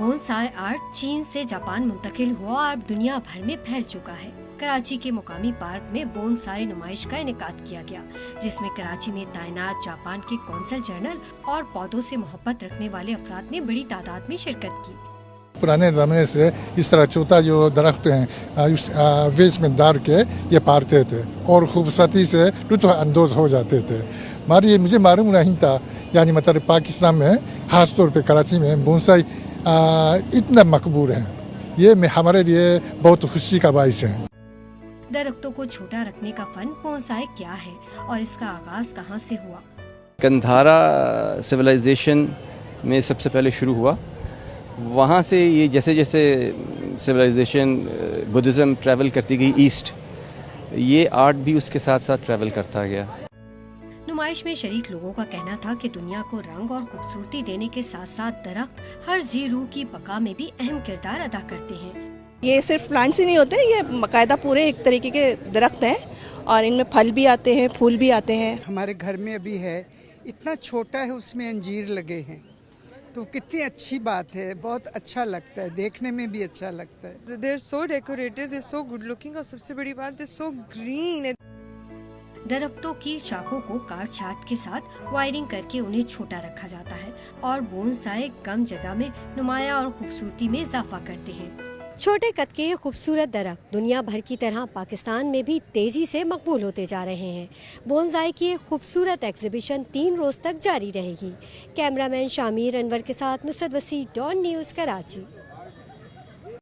Bonsai art चीन से Japan मुंतकिल हुआ और दुनिया भर में फैल चुका है। कराची के मुकामी पार्क में बोनसाई नुमाइश का इनेकाद किया गया, जिसमें कराची में तैनात जापान के कौंसल जनरल और पौधों से मोहब्बत रखने वाले अफराद ने बड़ी तादाद में शिरकत की। पुराने ज़माने से इस तरह छोटा जो दरख्त हैं उस वेस्ट में डाल के ये पारते थे और खूबसूरती से लुत्फ़ अंदोज़ हो जाते थे। मुझे मालूम नहीं था, यानी मतलब पाकिस्तान में ख़ास तौर पे कराची में बोनसाई इतना मकबूल है। ये हमारे लिए बहुत खुशी का बाइस है। दरख्तों को छोटा रखने का फन बोनसाई क्या है और इसका आगाज कहाँ से हुआ? कंधारा सिविलाइजेशन में सबसे पहले शुरू हुआ। वहाँ से ये जैसे जैसे सिविलाइजेशन बुद्धिज़्म ट्रैवल करती गई ईस्ट, ये आर्ट भी उसके साथ साथ ट्रैवल करता गया। नुमाइश में शरीक लोगों का कहना था कि दुनिया को रंग और खूबसूरती देने के साथ साथ दरख्त हर जी रूह की बका में भी अहम किरदार अदा करते हैं। ये सिर्फ प्लांट्स ही नहीं होते, ये बाकायदा पूरे एक तरीके के दरख्त हैं और इनमें फल भी आते हैं, फूल भी आते हैं। हमारे घर में अभी है, इतना छोटा है, उसमें अंजीर लगे हैं, तो कितनी अच्छी बात है, बहुत अच्छा लगता है, देखने में भी अच्छा लगता है। They're so decorative, they're so good looking और सबसे बड़ी बात they're so green। दरख्तों की शाखों को काट छाट के साथ वायरिंग करके उन्हें छोटा रखा जाता है और बोनसाई कम जगह में नुमाया और खूबसूरती में इजाफा करते हैं। छोटे कद के ये खूबसूरत दरख्त दुनिया भर की तरह पाकिस्तान में भी तेजी से मकबूल होते जा रहे हैं। बोनसाई की एक खूबसूरत एग्जीबिशन 3 रोज तक जारी रहेगी। कैमरामैन शामिर अनवर के साथ नुसरत वसी, डॉन न्यूज़, कराची।